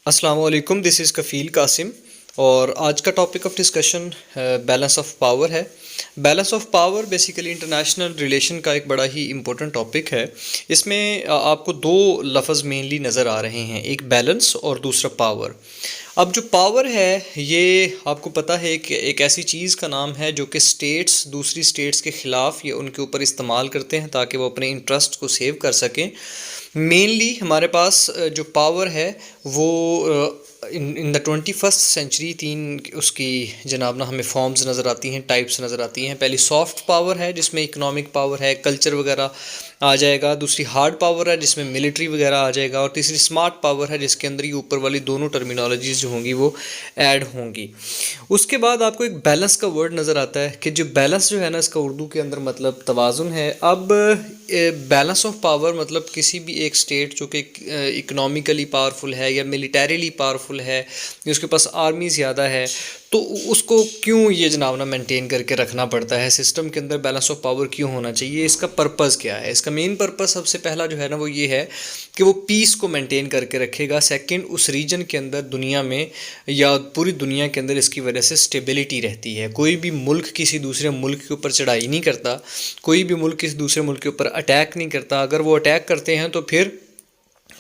अस्सलाम वालेकुम, this is कफ़ील कासिम। और आज का topic of discussion balance of power है। Balance of power basically international relation का एक बड़ा ही इम्पोर्टेंट टॉपिक है। इसमें आपको दो लफ्ज़ मेनली नज़र आ रहे हैं, एक बैलेंस और दूसरा पावर। अब जो पावर है ये आपको पता है कि एक ऐसी चीज़ का नाम है जो कि स्टेट्स दूसरी स्टेट्स के ख़िलाफ़ या उनके ऊपर इस्तेमाल करते हैं ताकि वो अपने इंटरेस्ट को सेव कर सकें। मेनली हमारे पास जो पावर है वो इन द 21st सेंचुरी तीन उसकी जनाब ना हमें फॉर्म्स नज़र आती हैं, टाइप्स नज़र आती हैं। पहली सॉफ्ट पावर है जिसमें इकोनॉमिक पावर है, कल्चर वगैरह आ जाएगा। दूसरी हार्ड पावर है जिसमें मिलिट्री वगैरह आ जाएगा। और तीसरी स्मार्ट पावर है जिसके अंदर ये ऊपर वाली दोनों टर्मिनोलॉजीज़ जो होंगी वो ऐड होंगी। उसके बाद आपको एक बैलेंस का वर्ड नज़र आता है कि जो बैलेंस जो है ना, इसका उर्दू के अंदर मतलब तवाज़ुन है। अब बैलेंस ऑफ पावर मतलब किसी भी एक स्टेट जो कि इकोनॉमिकली पावरफुल है या मिलिटरीली पावरफुल है, उसके पास आर्मी ज़्यादा है, तो उसको क्यों ये जनाब ना मेंटेन करके रखना पड़ता है सिस्टम के अंदर। बैलेंस ऑफ पावर क्यों होना चाहिए, इसका पर्पज़ क्या है? इसका मेन पर्पज़ सबसे पहला जो है ना वो ये है कि वो पीस को मेंटेन करके रखेगा। सेकंड, उस रीजन के अंदर दुनिया में या पूरी दुनिया के अंदर इसकी वजह से स्टेबिलिटी रहती है। कोई भी मुल्क किसी दूसरे मुल्क के ऊपर चढ़ाई नहीं करता, कोई भी मुल्क किसी दूसरे मुल्क के ऊपर अटैक नहीं करता। अगर वो अटैक करते हैं तो फिर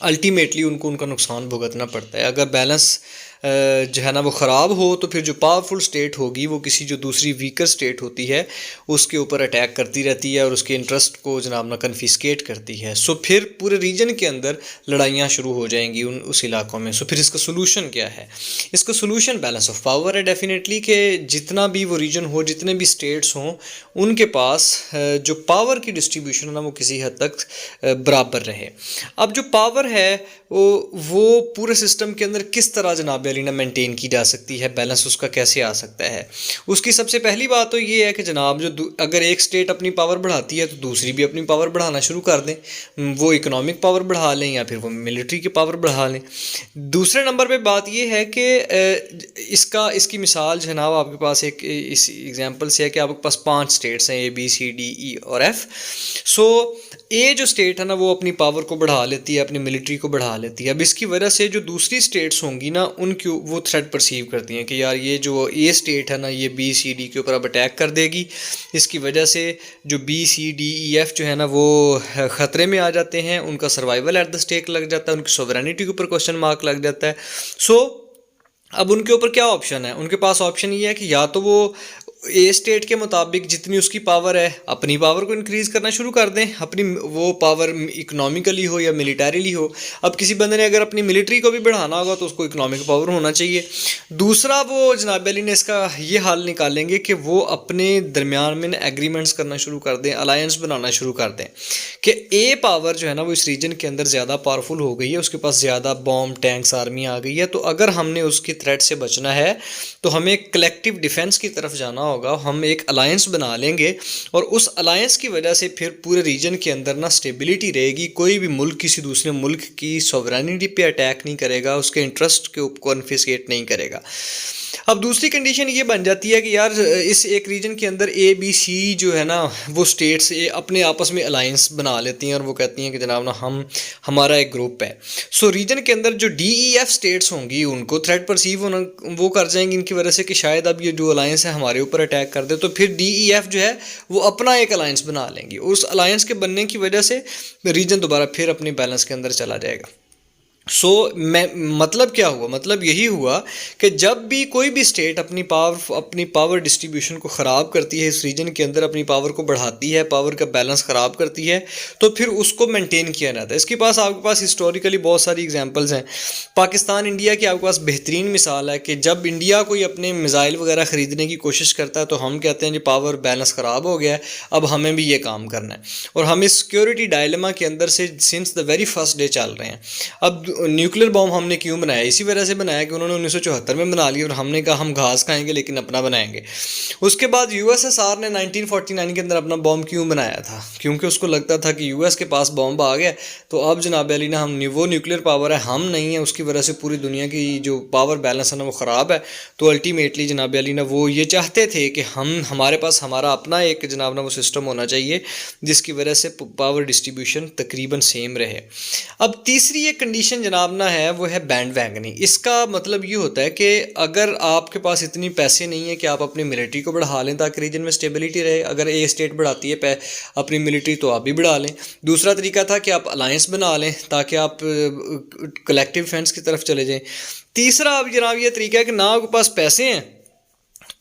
अल्टीमेटली उनको उनका नुकसान भुगतना पड़ता है। अगर बैलेंस जो है ना वो ख़राब हो तो फिर जो पावरफुल स्टेट होगी वो किसी जो दूसरी वीकर स्टेट होती है उसके ऊपर अटैक करती रहती है और उसके इंटरेस्ट को जनाब ना कन्फिस्केट करती है। सो फिर पूरे रीजन के अंदर लड़ाइयाँ शुरू हो जाएंगी उस इलाकों में। सो फिर इसका सोल्यूशन क्या है? इसका सोल्यूशन बैलेंस ऑफ पावर है डेफिनेटली, कि जितना भी वो रीजन हो, जितने भी स्टेट्स हों, उनके पास जो पावर की डिस्ट्रीब्यूशन है ना वो किसी हद तक बराबर रहे। अब जो पावर है वो पूरे सिस्टम के अंदर किस तरह जनाब अली ना मेंटेन की जा सकती है, बैलेंस उसका कैसे आ सकता है? उसकी सबसे पहली बात तो ये है कि जनाब जो अगर एक स्टेट अपनी पावर बढ़ाती है तो दूसरी भी अपनी पावर बढ़ाना शुरू कर दें। वो इकोनॉमिक पावर बढ़ा लें या फिर वो मिलिट्री की पावर बढ़ा लें। दूसरे नंबर पे बात ये है कि इसकी मिसाल जनाब आपके पास एक इस एग्जांपल से है कि आपके पास 5 स्टेट्स हैं, ABCDE और F। सो ए जो स्टेट है ना वो अपनी पावर को बढ़ा लेती है, अपनी मिलिट्री को बढ़ा लेती है। अब इसकी वजह से जो दूसरी स्टेट्स होंगी ना उनकी वो थ्रेट परसीव करती हैं कि यार ये जो ए स्टेट है ना ये BCD के ऊपर अब अटैक कर देगी। इसकी वजह से जो BCDEF जो है ना वो ख़तरे में आ जाते हैं, उनका सर्वाइवल एट द स्टेक लग जाता है, उनकी सोवरेनिटी के ऊपर क्वेश्चन मार्क लग जाता है। सो अब उनके ऊपर क्या ऑप्शन है? उनके पास ऑप्शन ये है कि या तो वो ए स्टेट के मुताबिक जितनी उसकी पावर है अपनी पावर को इंक्रीज़ करना शुरू कर दें, अपनी वो पावर इकोनॉमिकली हो या मिलिटरीली हो। अब किसी बंदे ने अगर अपनी मिलिट्री को भी बढ़ाना होगा तो उसको इकोनॉमिक पावर होना चाहिए। दूसरा, वो जनाब अली ने इसका ये हाल निकालेंगे कि वो अपने दरमियान में एग्रीमेंट्स करना शुरू कर दें, अलायंस बनाना शुरू कर दें कि ए पावर जो है ना वो इस रीजन के अंदर ज़्यादा पावरफुल हो गई है, उसके पास ज़्यादा बॉम्ब, टैंक्स, आर्मी आ गई है। तो अगर हमने उसकी थ्रेट से बचना है तो हमें कलेक्टिव डिफेंस की तरफ जाना होगा। हम एक अलायंस बना लेंगे और उस अलायंस की वजह से फिर पूरे रीजन के अंदर ना स्टेबिलिटी रहेगी। कोई भी मुल्क किसी दूसरे मुल्क की सॉवरेनिटी पे अटैक नहीं करेगा, उसके इंटरेस्ट के ऊपर कॉन्फिस्केट नहीं करेगा। अब दूसरी कंडीशन ये बन जाती है कि यार इस एक रीजन के अंदर ABC जो है ना वो स्टेट्स अपने आपस में अलायंस बना लेती हैं और वो कहती हैं कि जनाब ना हमारा एक ग्रुप है। सो रीजन के अंदर जो DEF स्टेट्स होंगी उनको थ्रेट परसीव होना वो कर जाएंगी इनकी वजह से कि शायद अब ये जो अलायंस है हमारे ऊपर अटैक कर दे। तो फिर DEF जो है वो अपना एक अलायंस बना लेंगी। उस अलायंस के बनने की वजह से रीजन दोबारा फिर अपने बैलेंस के अंदर चला जाएगा। मैं मतलब क्या हुआ? मतलब यही हुआ कि जब भी कोई भी स्टेट अपनी पावर डिस्ट्रीब्यूशन को ख़राब करती है, इस रीजन के अंदर अपनी पावर को बढ़ाती है, पावर का बैलेंस ख़राब करती है, तो फिर उसको मेंटेन किया जाता है। इसके पास आपके पास हिस्टोरिकली बहुत सारी एग्जांपल्स हैं। पाकिस्तान इंडिया की आपके पास बेहतरीन मिसाल है कि जब इंडिया कोई अपने मिसाइल वगैरह ख़रीदने की कोशिश करता है तो हम कहते हैं जी पावर बैलेंस ख़राब हो गया है, अब हमें भी ये काम करना है। और हम इस सिक्योरिटी डायलेमा के अंदर से since the very first day चल रहे हैं। अब न्यूक्लियर बॉम्ब हमने क्यों बनाया? इसी वजह से बनाया कि उन्होंने 1974 में बना लिया और हमने कहा हम घास खाएंगे लेकिन अपना बनाएंगे। उसके बाद USSR ने 1949 के अंदर अपना बॉम्ब क्यों बनाया था? क्योंकि उसको लगता था कि US के पास बॉम्ब आ गया तो अब जनाब अली ना वो न्यूक्लियर पावर है, हम नहीं है, उसकी वजह से पूरी दुनिया की जो पावर बैलेंस है ना वो ख़राब है। तो अल्टीमेटली जनाब अली ना वो ये चाहते थे कि हमारे पास हमारा अपना एक जनाब ना वो सिस्टम होना चाहिए जिसकी वजह से पावर डिस्ट्रीब्यूशन तकरीबन सेम रहे। अब तीसरी एक कंडीशन जनाब ना है वो है बैंड वैगनिंग। इसका मतलब ये होता है कि अगर आपके पास इतनी पैसे नहीं है कि आप अपनी मिलिट्री को बढ़ा लें ताकि रीजन में स्टेबिलिटी रहे, अगर ए स्टेट बढ़ाती है अपनी मिलिट्री तो आप भी बढ़ा लें। दूसरा तरीका था कि आप अलायंस बना लें ताकि आप कलेक्टिव डिफेंस की तरफ चले जाएं। तीसरा अब जनाब ये तरीका है कि ना आपके पास पैसे हैं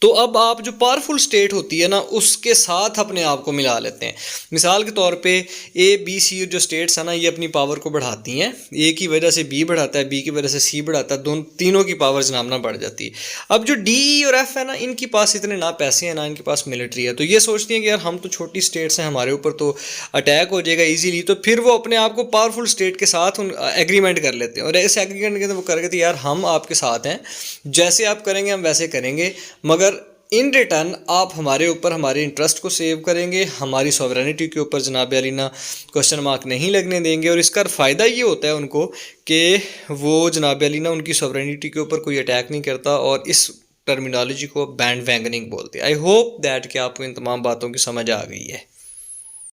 तो अब आप जो पावरफुल स्टेट होती है ना उसके साथ अपने आप को मिला लेते हैं। मिसाल के तौर पे ए बी सी जो स्टेट्स हैं ना ये अपनी पावर को बढ़ाती हैं, ए की वजह से बी बढ़ाता है, बी की वजह से सी बढ़ाता है, दोनों तीनों की पावर जनाब ना बढ़ जाती है। अब जो डी ई और एफ है ना इनके पास इतने ना पैसे हैं ना इनके पास मिलिट्री है, तो ये सोचती हैं कि यार हम तो छोटी स्टेट्स हैं, हमारे ऊपर तो अटैक हो जाएगा ईजीली, तो फिर वो अपने आप को पावरफुल स्टेट के साथ एग्रीमेंट कर लेते हैं और इस एग्रीमेंट के वो कर कहते हैं यार हम आपके साथ हैं, जैसे आप करेंगे हम वैसे करेंगे, मगर इन रिटर्न आप हमारे ऊपर हमारे इंटरेस्ट को सेव करेंगे, हमारी सॉवरेनिटी के ऊपर जनाब अली ना क्वेश्चन मार्क नहीं लगने देंगे। और इसका फ़ायदा ये होता है उनको कि वो जनाब अली ना उनकी सॉवरेनिटी के ऊपर कोई अटैक नहीं करता, और इस टर्मिनोलॉजी को बैंड वैगनिंग बोलते हैं। आई होप दैट कि आपको इन तमाम बातों की समझ आ गई है।